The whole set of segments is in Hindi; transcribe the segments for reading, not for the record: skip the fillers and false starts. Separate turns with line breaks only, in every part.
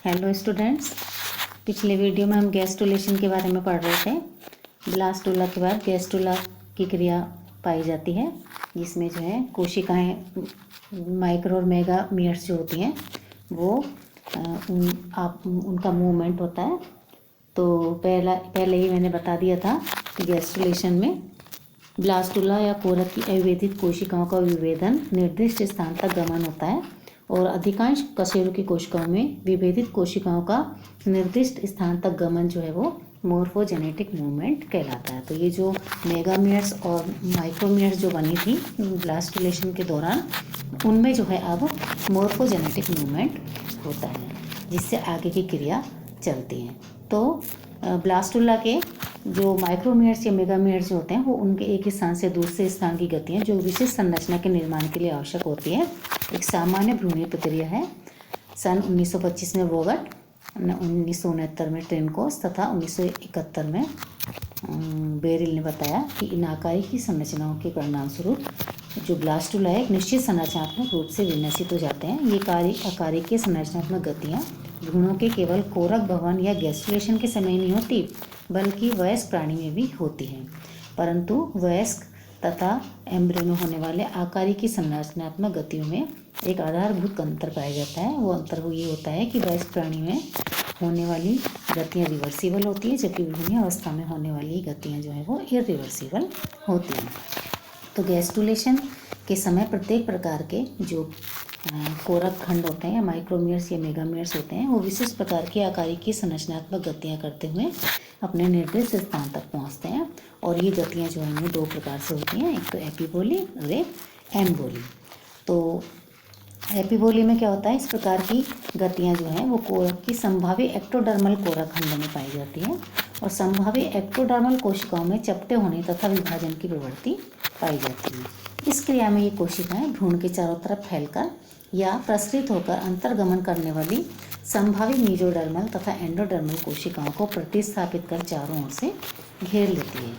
हेलो स्टूडेंट्स, पिछले वीडियो में हम गैस्ट्रुलेशन के बारे में पढ़ रहे थे। ब्लास्टुला के बाद गैस्ट्रुला की क्रिया पाई जाती है, जिसमें जो है कोशिकाएं माइक्रो और मेगा मियर्स जो होती हैं वो उनका मूवमेंट होता है। तो पहले ही मैंने बता दिया था कि गैस्ट्रुलेशन में ब्लास्टुला या कोरक की अविभेदित कोशिकाओं का विभेदन निर्दिष्ट स्थान तक गमन होता है और अधिकांश कशेरुकी कोशिकाओं में विभेदित कोशिकाओं का निर्दिष्ट स्थान तक गमन जो है वो मोर्फोजेनेटिक मूवमेंट कहलाता है। तो ये जो मेगामियर्स और माइक्रोमियर्स जो बनी थी ब्लास्टुलेशन के दौरान, उनमें जो है अब मोर्फोजेनेटिक मूवमेंट होता है, जिससे आगे की क्रिया चलती है। तो ब्लास्टुला के जो माइक्रोमियर्स या मेगामियर्स जो होते हैं वो उनके एक स्थान से दूसरे स्थान की गतियाँ जो विशिष्ट संरचना के निर्माण के लिए आवश्यक होती है, एक सामान्य भ्रूणीय प्रक्रिया है। सन 1925 में वोगट, 1969 में ट्रेनकोस तथा 1971 में बेरिल ने बताया कि इन आकारी की संरचनाओं के परिणाम स्वरूप जो ब्लास्टुला एक निश्चित संरचनात्मक रूप से विन्यासित हो जाते हैं। ये आकारी के संरचनात्मक गतियाँ भ्रूणों के केवल कोरक भवन या गैस्ट्रुलेशन के समय नहीं होती, बल्कि वयस्क प्राणी में भी होती हैं। परंतु वयस्क तथा एम्ब्रियो में होने वाले आकारी की संरचनात्मक गतियों में एक आधारभूत अंतर पाया जाता है। वो अंतर वो ये होता है कि वयस्क प्राणी में होने वाली गतियाँ रिवर्सिबल होती है, जबकि भ्रूणीय अवस्था में होने वाली गतियाँ जो है वो इरिवर्सिबल होती हैं। तो गैस्ट्रुलेशन के समय प्रत्येक प्रकार के जो कोरक खंड होते हैं या माइक्रोमियर्स या मेगामियर्स होते हैं वो विशिष्ट प्रकार की आकारी की संरचनात्मक गतियाँ करते हुए अपने निर्दिष्ट स्थान तक पहुँचते हैं। और ये गतियाँ जो हैं वो दो प्रकार से होती हैं, एक तो एपिबोली और एक एम्बोली। तो एपिबोली में क्या होता है, इस प्रकार की गतियाँ जो हैं वो कोरक की संभावी एक्टोडर्मल कोरक खंड में पाई जाती हैं और संभावी एक्टोडर्मल कोशिकाओं में चपटे होने तथा विभाजन की प्रवृत्ति पाई जाती है। इस क्रिया में ये कोशिकाएं भ्रूण के चारों तरफ फैलकर या प्रसरित होकर अंतर्गमन करने वाली संभावी मीजोडर्मल तथा एंडोडर्मल कोशिकाओं को प्रतिस्थापित कर चारों ओर से घेर लेती है।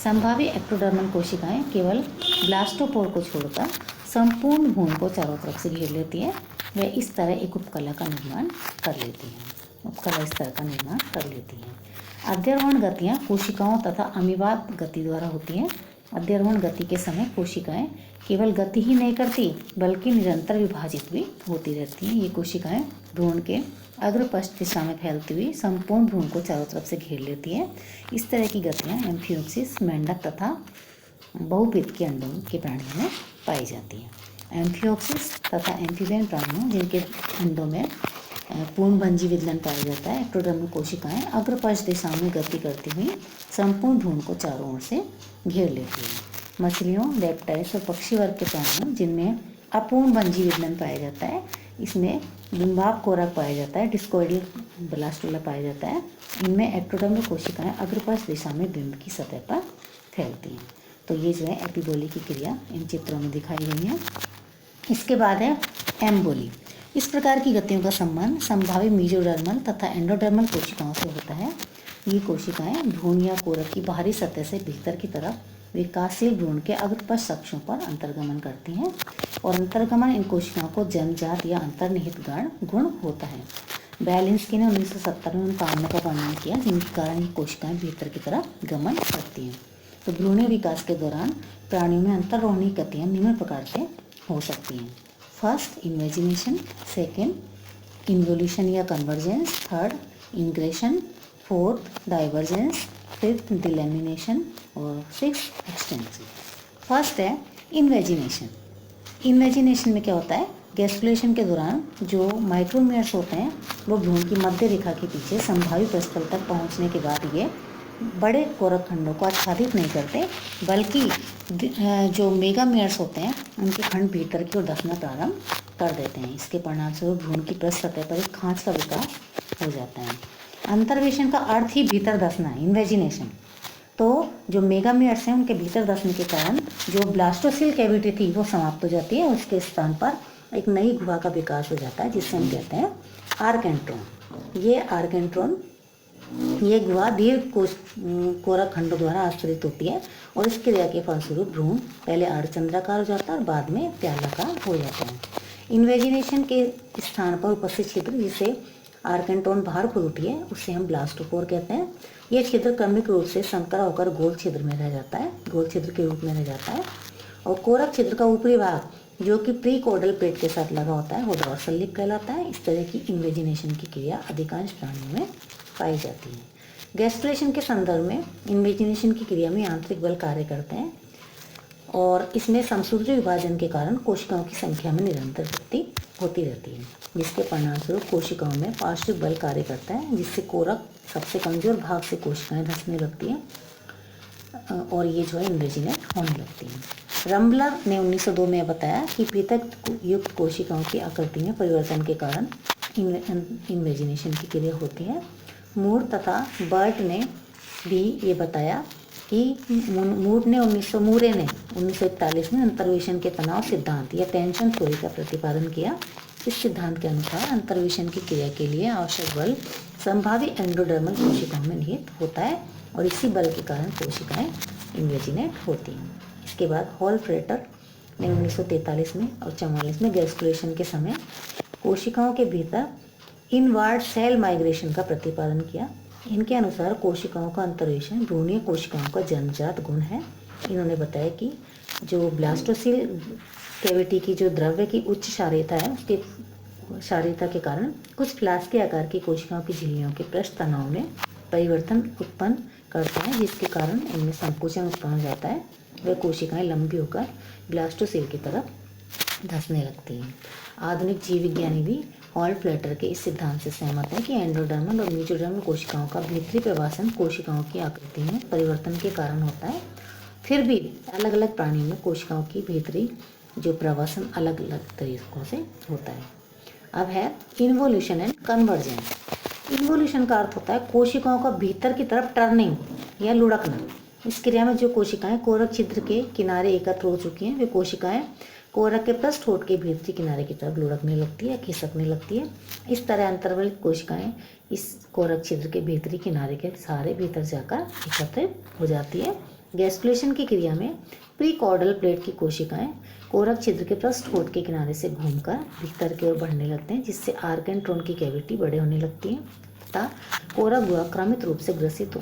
संभावी एक्टोडर्मल कोशिकाएं केवल ब्लास्टोपोर को छोड़कर संपूर्ण भ्रूण को चारों तरफ से घेर लेती है। वे इस तरह एक उपकला का निर्माण कर लेती हैं, उपकला स्तर का निर्माण कर लेती हैं। अध्यरोहण गतियाँ कोशिकाओं तथा अमीबाद गति द्वारा होती हैं। अध्यरोहण गति के समय कोशिकाएं केवल गति ही नहीं करती बल्कि निरंतर विभाजित भी होती रहती हैं। ये कोशिकाएं भ्रूण के अग्रपश्च दिशा में फैलती हुई संपूर्ण भ्रूण को चारों तरफ से घेर लेती है। इस तरह की गतियाँ एम्फियोक्सिस, मेंढक तथा बहुपित के अंडों के प्राणियों में पाई जाती हैं। एम्फियोक्सिस तथा एम्फीबियन प्राणियों जिनके अंडों में पूर्णभंजी विदलन पाया जाता है, एक्टोडर्मल कोशिकाएं अग्रपश्च दिशा में गति करती हुई संपूर्ण भ्रूण को चारों ओर से घेर लेती है। मछलियों, रेप्टाइल्स और पक्षी वर्ग के प्राणियों जिनमें अपूर्णभंजी विदलन पाया जाता है, इसमें बिंबाप कोरक पाया जाता है, डिस्कोइडल ब्लास्टुला पाया जाता है। इनमें एक्टोडर्मल कोशिकाएं अग्रपश्च दिशा में बिंब की सतह पर फैलती हैं। तो ये जो है एपिबोली की क्रिया इन चित्रों में दिखाई गई है। इसके बाद है एम्बोली। इस प्रकार की गतियों का संबंध संभावी मीजोडर्मल तथा एंडोडर्मल कोशिकाओं से होता है। ये कोशिकाएं भ्रूण या कोरक की बाहरी सतह से भीतर की तरफ विकासशील भ्रूण के अग्रपश्च अक्षों पर अंतर्गमन करती हैं और अंतर्गमन इन कोशिकाओं को जन्मजात या अंतर्निहित गुण होता है। बेलिंस्की ने 1970 में उन कारणों का वर्णन किया जिनके कारण ये कोशिकाएं भीतर की तरफ गमन करती हैं। तो भ्रूणीय विकास के दौरान प्राणियों में अंतर्रोहणी गतियाँ निम्न प्रकार से हो सकती हैं। फर्स्ट इन्वेजिनेशन, सेकेंड इन्वोल्यूशन या convergence, third ingression, fourth divergence, fifth delamination और सिक्स्थ एक्सटेंसिव। फर्स्ट है इन्वेजिनेशन। इन्वेजिनेशन में क्या होता है, गैस्ट्रुलेशन के दौरान जो माइक्रोमियर्स होते हैं वो भ्रूण की मध्य रेखा के पीछे संभावी प्रस्थल तक पहुंचने के बाद ये बड़े कोरक खंडों को आच्छादित नहीं करते, बल्कि जो मेगामियर्स होते हैं उनके खंड भीतर की ओर धंसना प्रारंभ कर देते हैं। इसके परिणामस्वरूप भ्रूण की पृष्ठ सतह पर एक खांच का विकास हो जाता है। अंतर्वेशन का अर्थ ही भीतर धंसना है, इन्वेजिनेशन। तो जो मेगामियर्स हैं उनके भीतर धंसने के कारण जो ब्लास्टोसिल कैविटी थी वो समाप्त हो जाती है, उसके स्थान पर एक नई गुहा का विकास हो जाता है जिससे हम कहते हैं आर्केंट्रोन। ये आर्केंट्रोन, ये गुहा दीर्घ कोरक खंडों द्वारा आश्रित होती है और इस क्रिया के फलस्वरूप भ्रूण पहले अर्धचंद्राकार हो जाता है और बाद में प्यालाकार हो जाता है। इन्वेजिनेशन के स्थान पर उपस्थित छिद्र जिसे आर्केंटोन बाहर खुलती है उसे हम ब्लास्टोपोर कहते हैं। यह छिद्र क्रमिक रूप से संकरा होकर गोल छिद्र में रह जाता है, गोल छिद्र के रूप में रह जाता है। और कोरक छिद्र का ऊपरी भाग जो कि प्री कोडल प्लेट के साथ लगा होता है वो डॉर्सल लिप कहलाता है। इस तरह की इन्वेजिनेशन की क्रिया अधिकांश प्राणियों में पाई जाती है। गैस्ट्रुलेशन के संदर्भ में इन्वेजिनेशन की क्रिया में आंतरिक बल कार्य करते हैं और इसमें समसूत्री विभाजन के कारण कोशिकाओं की संख्या में निरंतर वृद्धि होती रहती है, जिसके परिणामस्वरूप कोशिकाओं में पार्श्विक बल कार्य करता है, जिससे कोरक सबसे कमजोर भाग से कोशिकाएं धंसने लगती हैं और ये जो है इन्वेजिनेट होने लगती हैं। रम्बलर ने 1902 में बताया कि पृथक युक्त कोशिकाओं की आकृति में परिवर्तन के कारण इन्वेजिनेशन की क्रिया होती है। मूर तथा बर्ट ने भी ये बताया कि मूरे ने 1941 में अंतर्वेशन के तनाव सिद्धांत या टेंशन थ्योरी का प्रतिपादन किया। इस सिद्धांत के अनुसार अंतर्वेशन की क्रिया के लिए आवश्यक बल संभावी एंडोडर्मल कोशिकाओं में निहित होता है और इसी बल के कारण कोशिकाएं इन्वेजिनेट होती हैं। इसके बाद हॉलफ्रेटर ने 1943 में और 44 में गैस्ट्रुलेशन के समय कोशिकाओं के भीतर इनवार्ड सेल माइग्रेशन का प्रतिपादन किया। इनके अनुसार कोशिकाओं का अंतर्वेशन भ्रूणीय कोशिकाओं का जन्मजात गुण है। इन्होंने बताया कि जो ब्लास्टोसिल कैविटी की जो द्रव्य की उच्च क्षारीयता है उसके क्षारीयता के कारण कुछ फ्लास्क के आकार की कोशिकाओं की झिल्लियों के पृष्ठ तनाव में परिवर्तन उत्पन्न करता है, जिसके कारण इनमें संकोचन उत्पन्न हो जाता है। वे कोशिकाएं लंबी होकर ब्लास्टोसिल की तरफ धंसने लगती हैं। आधुनिक जीव विज्ञानी भी हॉलफ्लेटर के इस सिद्धांत से सहमत है कि एंडोडर्मल और मेसोडर्मल कोशिकाओं का भीतरी प्रवासन कोशिकाओं की आकृति में परिवर्तन के कारण होता है। फिर भी अलग अलग प्राणियों में कोशिकाओं की भीतरी जो प्रवासन अलग अलग तरीकों से होता है। अब है इन्वोल्यूशन एंड कन्वर्जन। इन्वोल्यूशन का अर्थ होता है कोशिकाओं का भीतर की तरफ टर्निंग या लुढ़कना। इस क्रिया में जो कोशिकाएं कोरक छिद्र के किनारे एकत्र हो चुकी हैं वे कोशिकाएं कोरक के पृष्ठहोठ के भीतरी किनारे की तरफ लुढ़कने लगती है, खिसकने लगती है। इस तरह अंतर्वलित कोशिकाएं इस कोरक छिद्र के भीतरी किनारे के सहारे भीतर जाकर एकत्रित हो जाती है। गैस्ट्रुलेशन की क्रिया में प्री कॉर्डल प्लेट की कोशिकाएं कोरक छिद्र के पृष्ठहोठ के किनारे से घूमकर भीतर की ओर बढ़ने लगते हैं, जिससे आर्केंट्रोन की कैविटी बड़े होने लगती है तथा कोरक गुहा क्रमित रूप से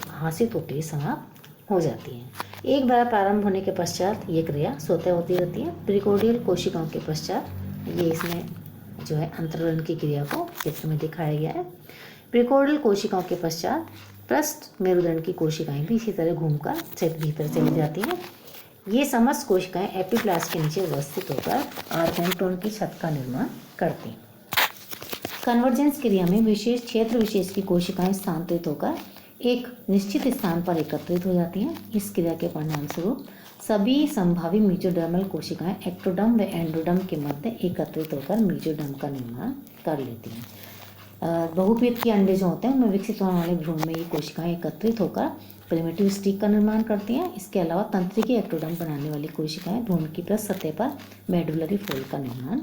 हासित होती हुई समाप्त हो जाती है। एक बार प्रारंभ होने के पश्चात ये क्रिया स्वतः होती रहती है। प्रीकोर्डियल कोशिकाओं के पश्चात ये इसमें जो है अंतर्वलन की क्रिया को चित्र में दिखाया गया है। प्रीकोर्डियल कोशिकाओं के पश्चात पृष्ठ मेरुदंड की कोशिकाएं भी इसी तरह घूमकर भीतर चली जाती हैं। ये समस्त कोशिकाएं एपिप्लास्ट के नीचे व्यवस्थित होकर आर्केंट्रोन की छत का निर्माण करती हैं। कन्वर्जेंस क्रिया में विशेष क्षेत्र विशेष की कोशिकाएं स्थानांतरित होकर एक निश्चित स्थान पर एकत्रित हो जाती हैं। इस क्रिया के परिणाम स्वरूप सभी संभावी मेसोडर्मल कोशिकाएं एक्टोडर्म व एंडोडर्म के मध्य एकत्रित होकर मेसोडर्म का निर्माण कर लेती हैं। बहुपीत के अंडे जो होते हैं उनमें विकसित होने वाले भ्रूण में ये कोशिकाएं एकत्रित होकर प्रिमिटिव स्टिक का निर्माण करती हैं। इसके अलावा तंत्रिकी एक्टोडर्म बनाने वाली कोशिकाएं भ्रूण की पृष्ठ सतह पर मेडुलरी फोल्ड का निर्माण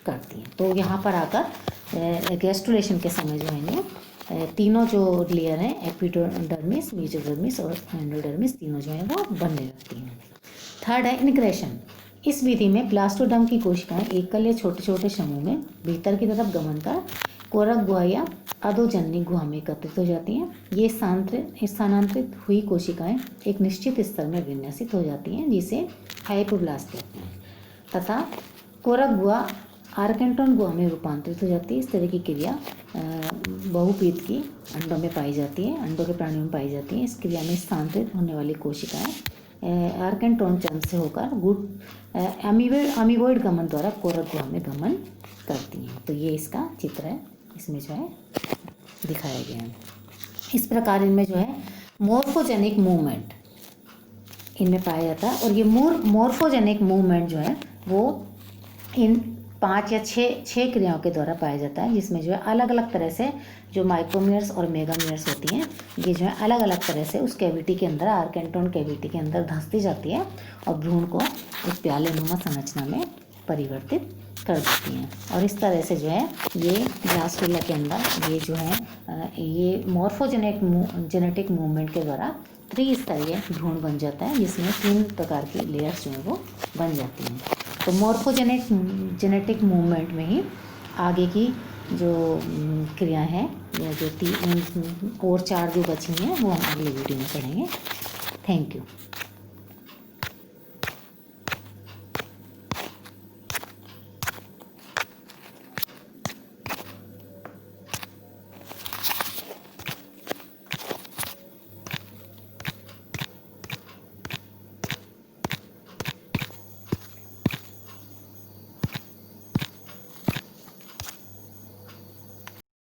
करती हैं। तो यहाँ पर आकर गैस्ट्रुलेशन के समय जो है तीनों जो लेयर हैं एपिडर्मिस, मेसोडर्मिस और एंडोडर्मिस तीनों जो है वो बनने लगती हैं। थर्ड है इनग्रेशन। इस विधि में ब्लास्टोडर्म की कोशिकाएं एकल या छोटे छोटे समूह में भीतर की तरफ गमन कर कोरक गुहा या अधोजननी गुहा में एकत्रित हो जाती हैं। ये स्थानांतरित हुई कोशिकाएं एक निश्चित स्तर में विन्यासित हो जाती हैं जिसे हाइपोब्लास्ट कहते हैं तथा कोरक गुहा आर्केंट्रोन गुहा में रूपांतरित हो जाती है। इस तरह की क्रिया बहुपीत की अंडों में पाई जाती है, अंडों के प्राणियों में पाई जाती है। इस क्रिया में स्थानांतरित होने वाली कोशिकाएं आर्केंट्रोन चंद से होकर अमीबोइड गमन द्वारा कोरक गुहा में गमन करती हैं। तो ये इसका चित्र है, इसमें जो है दिखाया गया है। इस प्रकार इनमें जो है मॉर्फोजेनिक मूवमेंट इनमें पाया जाता है और ये मॉर्फोजेनिक मूवमेंट जो है वो इन 5 या 6 क्रियाओं के द्वारा पाया जाता है, जिसमें जो है अलग अलग तरह से जो माइक्रोमियर्स और मेगामियर्स होती हैं ये जो है अलग अलग तरह से उस कैविटी के अंदर आर्केंट्रोन कैविटी के अंदर धंसती जाती है और भ्रूण को उस प्यालेनुमा संरचना में परिवर्तित कर देती हैं। और इस तरह से जो है ये ब्लास्टुला के अंदर ये जो है ये मॉर्फोजेनेटिक मूवमेंट के द्वारा त्रिस्तरीय भ्रूण बन जाता है, जिसमें 3 प्रकार की लेयर्स जो है वो बन जाती हैं। तो मॉर्फोजेनेटिक मूवमेंट में ही आगे की जो क्रिया है या जो 3 और 4 जो बची हैं वो हम अगले वीडियो में पढ़ेंगे। Thank you.